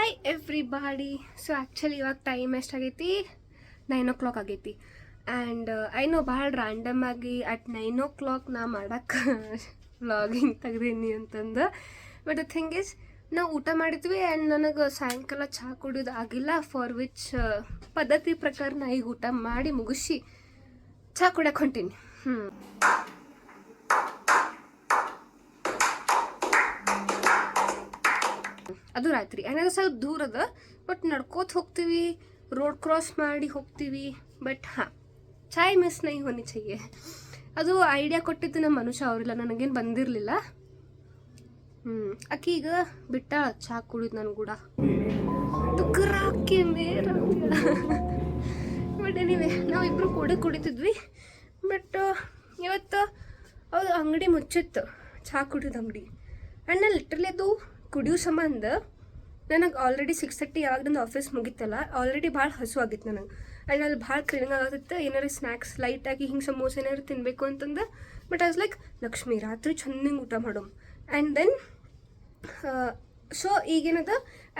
Hi everybody. So actually ಇವಾಗ time ಎಷ್ಟಾಗೈತಿ? 9 o'clock ಆಗೈತಿ. And I know ಭಾಳ ರ್ಯಾಂಡಮ್ ಆಗಿ ಅಟ್ 9 o'clock ನಾ ಮಾಡೋಕ್ಕೆ ವ್ಲಾಗಿಂಗ್ ತೆಗ್ದೀನಿ ಅಂತಂದು. ಬಟ್ ದ ಥಿಂಗ್ ಇಸ್, ನಾವು ಊಟ ಮಾಡಿದ್ವಿ ಆ್ಯಂಡ್ ನನಗೆ ಸಾಯಂಕಾಲ ಚಹಾ ಕುಡಿಯೋದು ಆಗಿಲ್ಲ, ಫಾರ್ ವಿಚ್ ಪದ್ಧತಿ ಪ್ರಕಾರ ನಾ ಈಗ ಊಟ ಮಾಡಿ ಮುಗಿಸಿ ಚಹಾ ಕುಡಿಯೋಕೆ ಹೊಂಟೀನಿ. ಅದು ರಾತ್ರಿ ಏನಾದ್ರು ಸ್ವಲ್ಪ ದೂರ ಅದ, ಬಟ್ ನಡ್ಕೋತ ಹೋಗ್ತೀವಿ, ರೋಡ್ ಕ್ರಾಸ್ ಮಾಡಿ ಹೋಗ್ತೀವಿ. ಬಟ್ ಹಾಂ, ಚಾಯ್ ಮಿಸ್ ನೈ ಹೋನಿ ಚೈಯೆ. ಅದು ಐಡಿಯಾ ಕೊಟ್ಟಿದ್ದು ನಮ್ಮ ಮನುಷ್ಯ, ಅವರಿಲ್ಲ, ನನಗೇನು ಬಂದಿರಲಿಲ್ಲ. ಆಕಿ ಈಗ ಬಿಟ್ಟ ಚಹಾ ಕುಡಿದು ನಾನು ಕೂಡ ತುಕರಾಕಿ ಮೇರ. ಬಟ್ ಎನಿವೆ, ನಾವಿಬ್ಬರು ಕೂಡ ಕುಡಿತಿದ್ವಿ. ಬಟ್ ಇವತ್ತು ಅದು ಅಂಗಡಿ ಮುಚ್ಚಿತ್ತು, ಚಹಾ ಕುಡಿಯೋದು ಅಂಗಡಿ. ಆ್ಯಂಡ್ ನಾನು ಲಿಟ್ರಲಿ ಅದು ಕುಡಿಯೋ ಸಂಬಂಧ ನನಗೆ ಆಲ್ರೆಡಿ 6:30 ಯಾವಾಗ ನನ್ನ ಆಫೀಸ್ ಮುಗಿತಲ್ಲ, ಆಲ್ರೆಡಿ ಭಾಳ ಹಸು ಆಗಿತ್ತು ನನಗೆ. ಆ್ಯಂಡ್ ಅಲ್ಲಿ ಭಾಳ ಕ್ರೀನಿಂಗ್ ಆಗುತ್ತಿತ್ತು. ಏನಾರು ಸ್ನ್ಯಾಕ್ಸ್ ಲೈಟಾಗಿ ಹಿಂಗೆ ಸಮೋಸ ಏನಾರು ತಿನ್ನಬೇಕು ಅಂತಂದು. But I was like, Lakshmi ರಾತ್ರಿ ಚೆನ್ನಾಗಿ ಊಟ ಮಾಡೋಮ್. ಆ್ಯಂಡ್ ದೆನ್ ಸೊ ಈಗೇನದ,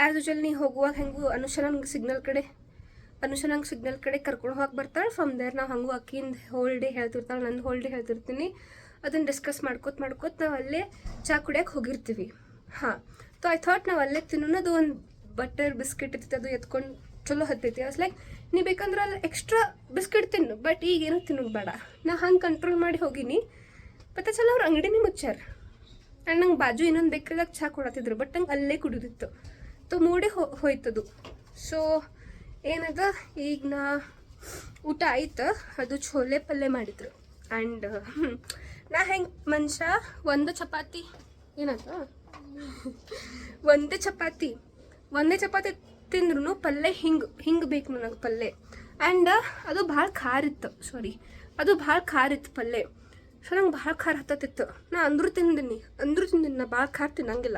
ಆ್ಯಸ್ ಯೂಶುವಲ್ ನೀ ಹೋಗುವಾಗ ಹೆಂಗೂ ಅನುಷ ನಂಗೆ ಸಿಗ್ನಲ್ ಕಡೆ ಕರ್ಕೊಂಡು ಹೋಗಿ ಬರ್ತಾಳೆ. ಫ್ರಮ್ ದೇರ್ ನಾವು ಹಂಗೂ ಅಕ್ಕಿಂದ ಹೋಲ್ ಡೇ ಹೇಳ್ತಿರ್ತಾಳೆ, ನಂದು ಹೋಲ್ ಡೇ ಹೇಳ್ತಿರ್ತೀನಿ. ಅದನ್ನು ಡಿಸ್ಕಸ್ ಮಾಡ್ಕೋತ ನಾವು ಅಲ್ಲೇ ಚಹಾ ಕುಡಿಯೋಕೆ ಹೋಗಿರ್ತೀವಿ. ಹಾಂ, ಸೊ ಐ ಥಾಟ್ ನಾವು ಅಲ್ಲೇ ತಿನ್ನೋಣ. ಅದು ಒಂದು ಬಟರ್ ಬಿಸ್ಕೆಟ್ ಇರ್ತೈತೆ, ಅದು ಎತ್ಕೊಂಡು ಚಲೋ ಹತ್ತೈತಿ. ಐ ವಾಸ್ ಲೈಕ್, ನೀ ಬೇಕಂದ್ರೆ ಅಲ್ಲಿ ಎಕ್ಸ್ಟ್ರಾ ಬಿಸ್ಕೆಟ್ ತಿನ್ನು, ಬಟ್ ಈಗೇನು ತಿನ್ನೋದು ಬೇಡ. ನಾ ಹಂಗೆ ಕಂಟ್ರೋಲ್ ಮಾಡಿ ಹೋಗೀನಿ. ಮತ್ತೆ ಚಲೋ ಅವ್ರು ಅಂಗಡಿನೇ ಮುಚ್ಚಾರ. ಆ್ಯಂಡ್ ನಂಗೆ ಬಾಜು ಇನ್ನೊಂದು ಬೇಕರಿದಾಗ ಚಹಾ ಕೊಡತ್ತಿದ್ರು, ಬಟ್ ನಂಗೆ ಅಲ್ಲೇ ಕುಡಿದಿತ್ತು. ಸೊ ಮೂಡೇ ಹೋಯ್ತದು. ಸೊ ಏನದ, ಈಗ ಊಟ ಆಯ್ತು. ಅದು ಛೋಲೆ ಪಲ್ಯ ಮಾಡಿದ್ರು. ಆ್ಯಂಡ್ ನಾ ಹೆಂಗೆ ಮನುಷ್ಯ ಒಂದೇ ಚಪಾತಿ ತಿಂದ್ರೂ ಪಲ್ಯ ಹಿಂಗೆ ಬೇಕು ನನಗೆ ಪಲ್ಯ. ಆ್ಯಂಡ್ ಅದು ಭಾಳ ಖಾರ ಇತ್ತು ಪಲ್ಯ. ಸೊ ನಂಗೆ ಭಾಳ ಖಾರ ಹತ್ತತ್ತಿತ್ತು. ನಾ ಅಂದ್ರೂ ತಿಂದಿನಿ, ನಾ ಭಾಳ ಖಾರ ತಿನ್ನಂಗಿಲ್ಲ.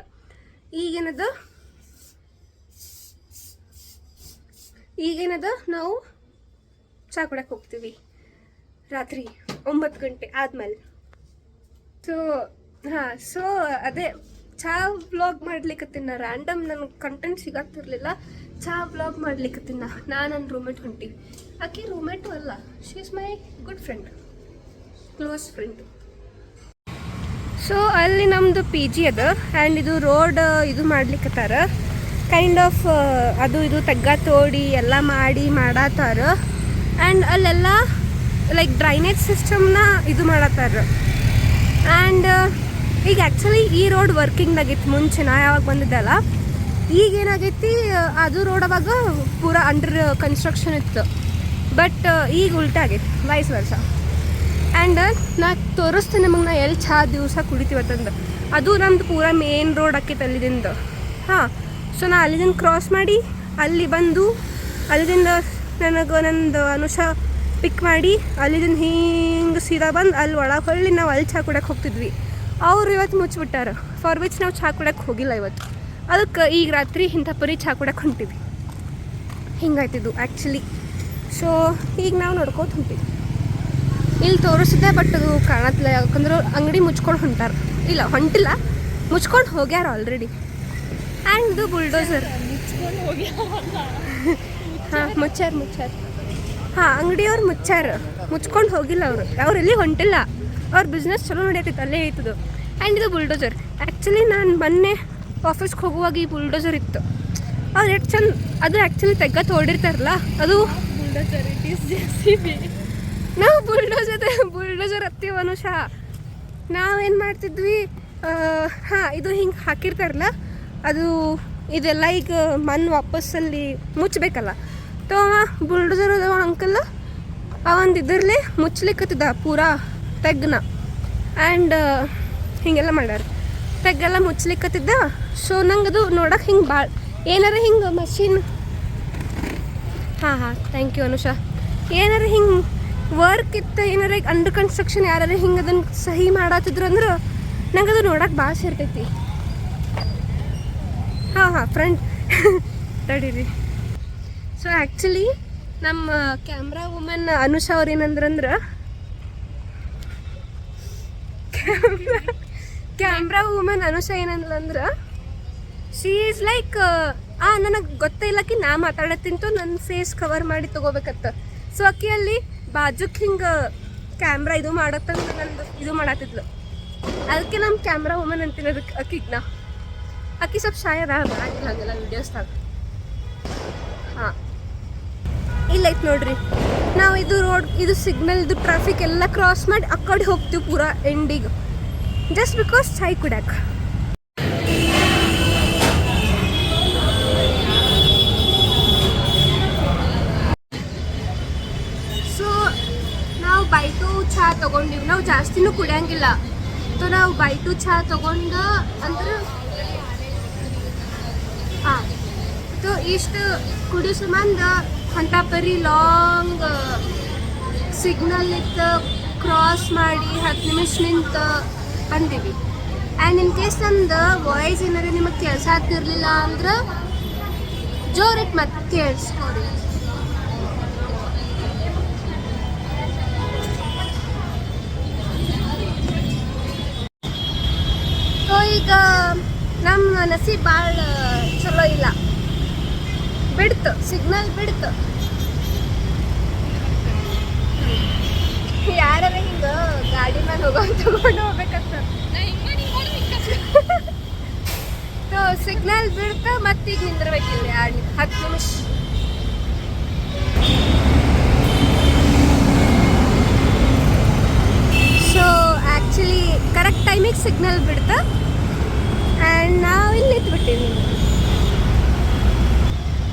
ಈಗೇನದ ನಾವು ಚಹಾ ಕುಡಿಯೋಕೆ ಹೋಗ್ತೀವಿ ರಾತ್ರಿ 9 ಗಂಟೆ ಆದಮೇಲೆ. ಸೊ ಅದೇ ಚಹಾ ವ್ಲಾಗ್ ಮಾಡ್ಲಿಕ್ಕತ್ತೀನಿ. ರ್ಯಾಂಡಮ್ ನನಗೆ ಕಂಟೆಂಟ್ ಸಿಗತ್ತಿರಲಿಲ್ಲ. ಚಹಾ ವ್ಲಾಗ್ ಮಾಡ್ಲಿಕ್ಕತ್ತೀನಿ. ನಾನು ನನ್ನ ರೂಮೇಟ್ ಹೊಂಟೀವಿ. ಆಕೆ ರೂಮೇಟು ಅಲ್ಲ, she is my good friend, close friend. So ಅಲ್ಲಿ ನಮ್ಮದು PG ಅದ. ಆ್ಯಂಡ್ ಇದು ರೋಡ್ ಇದು ಮಾಡ್ಲಿಕ್ಕತ್ತಾರ, ಕೈಂಡ್ ಆಫ್ ಅದು ಇದು ತೆಗ್ಗ ತೋಡಿ ಎಲ್ಲ ಮಾಡತ್ತಾರ. ಆ್ಯಂಡ್ ಅಲ್ಲೆಲ್ಲ ಲೈಕ್ ಡ್ರೈನೇಜ್ ಸಿಸ್ಟಮ್ನ ಇದು ಮಾಡತ್ತಾರ. ಆ್ಯಂಡ್ ಈಗ ಆ್ಯಕ್ಚುಲಿ ಈ ರೋಡ್ ವರ್ಕಿಂಗ್ನಾಗಿತ್ತು ಮುಂಚೆ, ನಾ ಯಾವಾಗ ಬಂದಿದ್ದಲ್ಲ. ಈಗೇನಾಗೈತಿ, ಅದು ರೋಡ್ ಅವಾಗ ಪೂರಾ ಅಂಡರ್ ಕನ್ಸ್ಟ್ರಕ್ಷನ್ ಇತ್ತು. ಬಟ್ ಈಗ ಉಲ್ಟಾ ಆಗೈತಿ, ವೈಸ್ ವರ್ಷ. ಆ್ಯಂಡ್ ನಾ ತೋರಿಸ್ತೀನಿ ನಿಮಗೆ, ನಾ ಎಲ್ಲಿ ಚಹಾ ದಿವಸ ಕುಡಿತೀವತ್ತಂದು. ಅದು ನಮ್ದು ಪೂರಾ ಮೇನ್ ರೋಡ್ ಆಕೈತೆ ಅಲ್ಲಿದಿಂದ. ಹಾಂ, ಸೊ ನಾ ಅಲ್ಲಿಂದ ಕ್ರಾಸ್ ಮಾಡಿ ಅಲ್ಲಿ ಬಂದು, ಅಲ್ಲಿಂದ ನನಗೆ ನಂದು ಅನುಷ ಪಿಕ್ ಮಾಡಿ ಅಲ್ಲಿಂದ ಹಿಂಗೆ ಸೀದಾ ಬಂದು ಅಲ್ಲಿ ಒಳಗೆ ಹೊಳ್ಳಿ ನಾವು ಅಲ್ಲಿ ಚಹಾ ಕುಡಿಯೋಕೆ ಹೋಗ್ತಿದ್ವಿ. ಅವ್ರು ಇವತ್ತು ಮುಚ್ಚಿಬಿಟ್ಟಾರ, ಫಾರ್ ವಿಚ್ ನಾವು ಚಹಾ ಕುಡಿಯೋಕೆ ಹೋಗಿಲ್ಲ ಇವತ್ತು. ಅದಕ್ಕೆ ಈಗ ರಾತ್ರಿ ಇಂಥ ಪರಿ ಚಹಾ ಕುಡಿಯೋಕೆ ಹೊಂಟಿವಿ. ಹಿಂಗಾಯ್ತಿದ್ದು ಆ್ಯಕ್ಚುಲಿ. ಸೊ ಈಗ ನಾವು ನೋಡ್ಕೋತ ಹೊಂಟಿವಿ. ಇಲ್ಲಿ ತೋರಿಸಿದ್ದೆ, ಬಟ್ ಅದು ಕಾಣತ್ತಿಲ್ಲ, ಯಾಕಂದ್ರೆ ಅಂಗಡಿ ಮುಚ್ಕೊಂಡು ಹೊಂಟಿಲ್ಲ, ಮುಚ್ಕೊಂಡು ಹೋಗ್ಯಾರ ಆಲ್ರೆಡಿ. ಆ್ಯಂಡ್ ಇದು ಬುಲ್ಡೋಸರ್. ಹಾಂ, ಮುಚ್ಚಾರ. ಹಾಂ, ಅಂಗಡಿಯವ್ರು ಮುಚ್ಕೊಂಡು ಹೋಗಿಲ್ಲ. ಅವ್ರು ಎಲ್ಲಿ ಹೊಂಟಿಲ್ಲ, ಅವ್ರ ಬಿಸ್ನೆಸ್ ಚಲೋ ನಡೆಯತ್ತೈತೆ, ಅಲ್ಲೇ ಐತದು. ಆ್ಯಂಡ್ ಇದು ಬುಲ್ಡೋಸರ್. ಆ್ಯಕ್ಚುಲಿ ನಾನು ಮೊನ್ನೆ ಆಫೀಸ್ಗೆ ಹೋಗುವಾಗ ಈ ಬುಲ್ಡೋಸರ್ ಇತ್ತು. ಅದು ಎಷ್ಟು ಚಂದ, ಅದು ಆ್ಯಕ್ಚುಲಿ ತೆಗ್ಗ ತೋಡಿರ್ತಾರಲ್ಲ, ಅದು ಬುಲ್ಡೋಸರ್. It is JCB. ನಾವು ಬುಲ್ಡೋಸರ್ ಹತ್ತೀವಿ ಅನುಷ. ನಾವೇನು ಮಾಡ್ತಿದ್ವಿ, ಹಾಂ, ಇದು ಹಿಂಗೆ ಹಾಕಿರ್ತಾರಲ್ಲ, ಅದು ಇದೆಲ್ಲ ಈಗ ಮಣ್ಣು ವಾಪಸ್ಸಲ್ಲಿ ಮುಚ್ಚಬೇಕಲ್ಲ. ತೋ ಬುಲ್ಡೋಸರ್ ಅದಾವ ಅಂಕಲ್, ಅವಂದು ಇದರಲ್ಲೇ ಮುಚ್ಚಲಿಕ್ಕತ್ತಿದ್ದ ಪೂರಾ ತೆಗ್ಗನ. ಆ್ಯಂಡ್ ಹೀಗೆಲ್ಲ ಮಾಡ್ಯಾರ, ತೆಗ್ಗೆಲ್ಲ ಮುಚ್ಚಲಿಕ್ಕತ್ತಿದ್ದ. ಸೊ ನಂಗೆ ಅದು ನೋಡೋಕೆ ಹಿಂಗೆ ಭಾಳ ಏನಾರ ಹಿಂಗೆ ಮಷೀನ್, ಹಾಂ ಥ್ಯಾಂಕ್ ಯು ಅನುಷಾ, ಏನಾರ ಹಿಂಗೆ ವರ್ಕ್ ಇತ್ತು, ಏನಾರ ಈಗ ಅಂಡರ್ ಕನ್ಸ್ಟ್ರಕ್ಷನ್ ಯಾರು ಹಿಂಗೆ ಅದನ್ನು ಸಹಿ ಮಾಡತ್ತಿದ್ರು ಅಂದ್ರೆ ನಂಗೆ ಅದು ನೋಡೋಕೆ ಭಾಳ ಸೇರ್ತೈತಿ. ಹಾಂ ಫ್ರೆಂಡ್ ತಡೀರಿ. ಸೊ ಆ್ಯಕ್ಚುಲಿ ನಮ್ಮ ಕ್ಯಾಮ್ರಾ ವುಮನ್ ಅನುಷಾ ಅವ್ರು ಏನಂದ್ರಂದ್ರೆ, ಕ್ಯಾಮ್ರಾ ವುಮನ್ ಅನುಷಾ ಏನಂದ್ಲಂದ್ರೆ, ಶಿ ಈಸ್ ಲೈಕ್ ನನಗೆ ಗೊತ್ತಿಲ್ಲಕಿ ನಾ ಮಾತಾಡತ್ತಿಂತು ನನ್ನ ಫೇಸ್ ಕವರ್ ಮಾಡಿ ತೊಗೋಬೇಕತ್ತ. ಸೊ ಅಕ್ಕಿ ಅಲ್ಲಿ ಬಾಜುಕ್ ಹಿಂಗೆ ಕ್ಯಾಮ್ರಾ ಇದು ಮಾಡತ್ತಂದ್ರೆ ನಂದು ಇದು ಮಾಡತ್ತಿದ್ಲು. ಅದಕ್ಕೆ ನಮ್ಮ ಕ್ಯಾಮ್ರಾ ವುಮನ್ ಅಂತೀನಿ ಅದಕ್ಕೆ ಅಕ್ಕಿಗೆ ನಾ. ಅಕ್ಕಿ ಸ್ವಲ್ಪ ಶಾಯದ ಮಾಡಂಗಿಲ್ಲ ಹಂಗೆಲ್ಲ ವೀಡಿಯೋಸ್ದಾಗ. ಹಾಂ, ಇಲ್ಲೈತೆ ನೋಡ್ರಿ, ನಾವು ಇದು ರೋಡ್ ಇದು ಸಿಗ್ನಲ್ ಇದು ಟ್ರಾಫಿಕ್ ಎಲ್ಲ ಕ್ರಾಸ್ ಮಾಡಿ ಆ ಕಡೆ ಹೋಗ್ತೀವಿ ಪೂರಾ ಎಂಡಿಗೆ, ಜಸ್ಟ್ ಬಿಕಾಸ್ ಚಾಯ್ ಕುಡ್ಯಾಕ. ಸೊ ನಾವು ಬೈಟು ಚಹಾ ತೊಗೊಂಡಿವಿ, ನಾವು ಜಾಸ್ತಿನೂ ಕುಡಿಯಂಗಿಲ್ಲ. ಸೊ ನಾವು ಬೈಟು ಚಹಾ ತೊಗೊಂಡು ಅಂದ್ರೆ ಹಾಂ, ಸೊ ಇಷ್ಟು ಕುಡಿಯೋ ಸಂಬಂಧ ಅಂತ ಪರಿ ಲಾಂಗ್ ಸಿಗ್ನಲ್ ಇತ್ತು ಕ್ರಾಸ್ ಮಾಡಿ 10 ನಿಮಿಷ ನಿಂತು ಬಂದೀವಿ. ಆ್ಯಂಡ್ ಇನ್ ಕೇಸ್ ನಮ್ದು ವಾಯ್ಸ್ ಏನಾರು ನಿಮಗೆ ಕೆಲಸ ಆಗ್ತಿರ್ಲಿಲ್ಲ ಅಂದ್ರೆ ಜೋರಿಟ್ಟು ಮತ್ತೆ ಕೇಳಿಸ್ಕೊರಿ. ಸೊ ಈಗ ನಮ್ಮ ನಸೀಬ್ ಭಾಳ ಚಲೋ ಇಲ್ಲ, ಬಿಡ್ತು ಸಿಗ್ನಲ್ ಬಿಡ್ತು. ಯಾರ ಹಿಂಗೆ ಗಾಡಿ ಮೇಲೆ ತಗೊಂಡು ಹೋಗ್ಬೇಕಂತ. ಸೊ ಸಿಗ್ನಲ್ ಬಿಡ್ತು, ಮತ್ತೀಗ ನಿಂದಿರ್ಬೇಕಿಲ್ಲ 10 ನಿಮಿಷ. ಸೊ ಆ್ಯಕ್ಚುಲಿ ಕರೆಕ್ಟ್ ಟೈಮಿಗೆ ಸಿಗ್ನಲ್ ಬಿಡ್ತು ಆ್ಯಂಡ್ ನಾವು ಇಲ್ಲಿ ನಿಂತ್ಬಿಟ್ಟಿವಿ.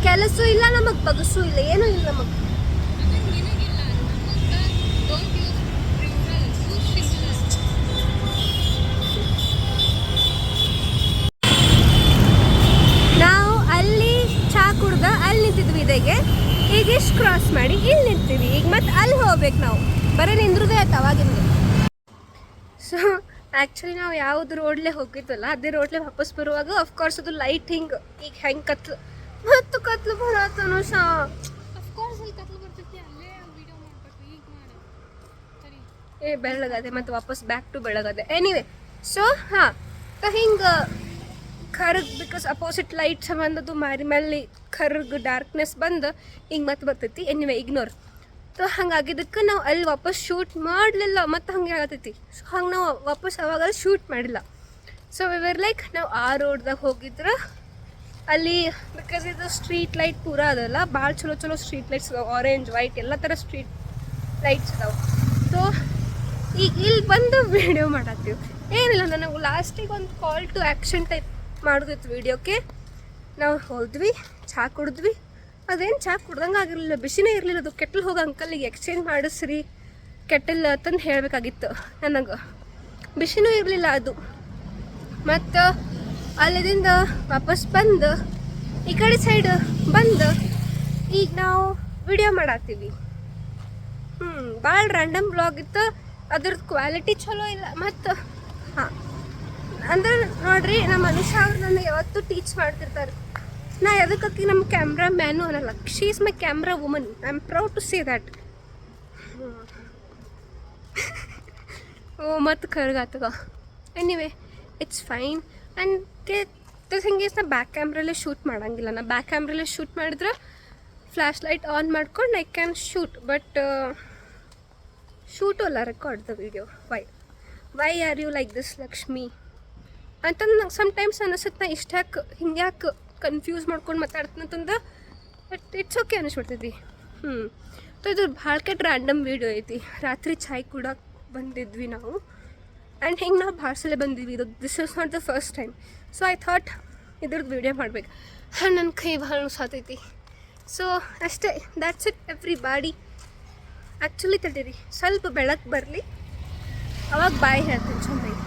ಕೆಲಸ ಇಲ್ಲ ನಮಗೆ, ಬಗಸು ಇಲ್ಲ, ಏನೂ ಇಲ್ಲ ನಮಗೆ. ನಾವು ಅಲ್ಲಿ ಚಹಾ ಕುಡ್ದು ಅಲ್ಲಿ ನಿಂತಿದ್ವಿ ಇದಕ್ಕೆ, ಈಗ ಇಷ್ಟು ಕ್ರಾಸ್ ಮಾಡಿ ಇಲ್ಲಿ ನಿಂತೀವಿ. ಈಗ ಮತ್ತೆ ಅಲ್ಲಿ ಹೋಗ್ಬೇಕು ನಾವು, ಬರೀ ನಿಂದ್ರದೇ ಆಯ್ತು ಅವಾಗಿಂದ. ಸೊ ಆ್ಯಕ್ಚುಲಿ ನಾವು ಯಾವುದು ರೋಡ್ಲೆ ಹೋಗಿದ್ವಲ್ಲ ಅದೇ ರೋಡ್ಲೆ ವಾಪಸ್ ಬರುವಾಗ ಅಫ್ಕೋರ್ಸ್ ಅದು ಲೈಟ್ ಹಿಂಗೆ ಈಗ ಹೆಂಗೆ ಕತ್ಲು ಮತ್ತು ಕತ್ಲು ಬರತ್ತನೋ ಸಾ. ಬೆಳಗದೆ ಮತ್ತು ವಾಪಸ್ ಬ್ಯಾಕ್ ಟು ಬೆಳಗದೆ. ಎನಿವೆ, ಸೊ ಹಾಂ, ಹಿಂಗೆ ಕರ್ಗ್ ಬಿಕಾಸ್ ಅಪೋಸಿಟ್ ಲೈಟ್ ಸಂಬಂಧದ್ದು ಮಾರಿ ಮೇಲೆ ಕರ್ಗ್ ಡಾರ್ಕ್ನೆಸ್ ಬಂದು ಹಿಂಗೆ ಮತ್ತೆ ಬರ್ತೈತಿ. Anyway ignore. ಸೊ ಹಂಗಾಗಿದ್ದಕ್ಕೆ ನಾವು ಅಲ್ಲಿ ವಾಪಸ್ ಶೂಟ್ ಮಾಡಲಿಲ್ಲ, ಮತ್ತು ಹಂಗೆ ಆಗತೈತಿ. ಸೊ ಹಂಗೆ ನಾವು ವಾಪಸ್ ಅವಾಗ ಶೂಟ್ ಮಾಡಿಲ್ಲ. ಸೊ ವಿವರ್ ಲೈಕ್ ನಾವು ಆ ರೋಡ್ದಾಗ ಹೋಗಿದ್ರೆ ಅಲ್ಲಿ ಬಿಕಾಸ್ ಇದು ಸ್ಟ್ರೀಟ್ ಲೈಟ್ ಪೂರ ಅದಲ್ಲ, ಭಾಳ ಚಲೋ ಚಲೋ ಸ್ಟ್ರೀಟ್ ಲೈಟ್ಸ್ ಅದಾವೆ, ಆರೆಂಜ್ ವೈಟ್ ಎಲ್ಲ ಥರ ಸ್ಟ್ರೀಟ್ ಲೈಟ್ಸ್ ಅದಾವೆ. ಸೊ ಈಗ ಇಲ್ಲಿ ಬಂದು ವೀಡಿಯೋ ಮಾಡತ್ತೀವಿ. ಏನಿಲ್ಲ, ನನಗೆ ಲಾಸ್ಟಿಗೆ ಒಂದು ಕಾಲ್ ಟು ಆ್ಯಕ್ಷನ್ ಟೈಪ್ ಮಾಡೋದಿತ್ತು ವೀಡಿಯೋಕ್ಕೆ. ನಾವು ಹೋದ್ವಿ, ಚಹಾ ಕುಡಿದ್ವಿ. ಅದೇನು ಚಹಾ ಕುಡ್ದಂಗೆ ಆಗಿರಲಿಲ್ಲ, ಬಿಸಿನೇ ಇರಲಿಲ್ಲ. ಅದು ಕೆಟ್ಟಲ್ ಹೋಗಿ ಅಂಕಲಿಗೆ ಎಕ್ಸ್ಚೇಂಜ್ ಮಾಡಿಸ್ರಿ ಕೆಟ್ಟಲ್ ಅಂತಂದು ಹೇಳಬೇಕಾಗಿತ್ತು. ನನಗೆ ಬಿಸಿನೂ ಇರಲಿಲ್ಲ ಅದು. ಮತ್ತು ಅಲ್ಲಿಂದ ವಾಪಸ್ ಬಂದು ಈ ಕಡೆ ಸೈಡ್ ಬಂದು ಈಗ ನಾವು ವಿಡಿಯೋ ಮಾಡತ್ತೀವಿ. ಭಾಳ ರ್ಯಾಂಡಮ್ ಬ್ಲಾಗ್ ಇತ್ತು, ಅದ್ರದ್ದು ಕ್ವಾಲಿಟಿ ಚಲೋ ಇಲ್ಲ. ಮತ್ತು ಹಾಂ ಅಂದ್ರೆ ನೋಡ್ರಿ, ನಮ್ಮ ಮನುಷ್ಯ ಅವ್ರು ನನಗೆ ಯಾವತ್ತೂ ಟೀಚ್ ಮಾಡ್ತಿರ್ತಾರೆ. ನಾ ಎದಕ್ಕೆ ನಮ್ಮ ಕ್ಯಾಮ್ರಾ ಮ್ಯಾನು ಅನ್ನಲ್ಲ, she is my camera woman. I am proud to say that. ಓ ಮತ್ತು ಕರ್ಗಾತಗ. Anyway it's fine. And the thing is, ನಾ ಬ್ಯಾಕ್ ಕ್ಯಾಮ್ರಲ್ಲೇ ಶೂಟ್ ಮಾಡೋಂಗಿಲ್ಲ. ನಾ ಬ್ಯಾಕ್ ಕ್ಯಾಮ್ರಲ್ಲೇ ಶೂಟ್ ಮಾಡಿದ್ರೆ ಫ್ಲ್ಯಾಶ್ ಲೈಟ್ ಆನ್ ಮಾಡ್ಕೊಂಡು I can shoot, but shoot ಅಲ್ಲ, record the video. Why are you like this Lakshmi ಅಂತಂದು ನಂಗೆ ಸಮ್ಟೈಮ್ಸ್ ಅನಿಸುತ್ತೆ. ನಾ ಇಷ್ಟ್ಯಾಕೆ ಹಿಂಗ್ಯಾಕೆ ಕನ್ಫ್ಯೂಸ್ ಮಾಡ್ಕೊಂಡು ಮಾತಾಡ್ತೀನಂತಂದು, ಬಟ್ ಇಟ್ಸ್ ಓಕೆ ಅನಿಸ್ಬಿಡ್ತೈತಿ. ಸೊ ಇದು ಭಾಳ ಕೆಟ್ಟ ರ್ಯಾಂಡಮ್ ವೀಡಿಯೋ ಐತಿ. ರಾತ್ರಿ ಚಾಯ್ ಕುಡಕ್ಕೆ ಬಂದಿದ್ವಿ ನಾವು, ಆ್ಯಂಡ್ ಹಿಂಗೆ ನಾವು ಭಾಳ ಸಲ ಬಂದಿದ್ವಿ. This is not the first time. So I thought ಇದ್ರದ್ದು ವೀಡಿಯೋ ಮಾಡ್ಬೇಕು. ನನ್ನ ಕೈ ಭಾಳ ಸಾತೈತಿ. ಸೊ ಅಷ್ಟೇ, that's it everybody. Actually ತಡೀರಿ, ಸ್ವಲ್ಪ ಬೆಳಕು ಬರಲಿ, ಅವಾಗ ಬಾಯ್ ಹೇಳ್ತೀನಿ ಚೆನ್ನಾಗಿ.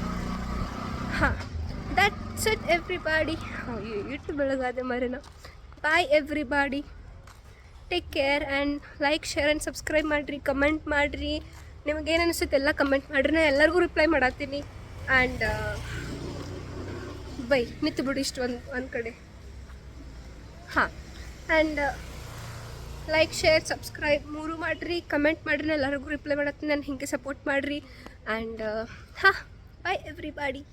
ಹಾಂ, ದ್ಯಾಟ್ಸ್ ಇಟ್ ಎವ್ರಿ ಬಾಡಿ. ಇಟ್ಟು ಬೆಳಗಾದೆ ಮರೆನ. Bye everybody, take care and like, share and subscribe ಮಾಡಿರಿ, ಕಮೆಂಟ್ ಮಾಡಿರಿ. ನಿಮಗೇನು ಅನಿಸುತ್ತೆ ಎಲ್ಲ ಕಮೆಂಟ್ ಮಾಡಿರಿ, ನಾನು ಎಲ್ಲರಿಗೂ ರಿಪ್ಲೈ ಮಾಡತ್ತೀನಿ. ಆ್ಯಂಡ್ ಬೈ ನಿಂತು ಬಿಡು ಇಷ್ಟು ಒಂದು ಕಡೆ. ಹಾಂ, ಆ್ಯಂಡ್ ಲೈಕ್, ಶೇರ್, ಸಬ್ಸ್ಕ್ರೈಬ್ ಮೂರು ಮಾಡಿರಿ, ಕಮೆಂಟ್ ಮಾಡಿರಿ, ಎಲ್ಲರಿಗೂ ರಿಪ್ಲೈ ಮಾಡತ್ತೀನಿ. ನಾನು ಹಿಂಗೆ ಸಪೋರ್ಟ್ ಮಾಡಿರಿ. ಆ್ಯಂಡ್ ಹಾಂ, ಬಾಯ್ ಎವ್ರಿ ಬಾಡಿ.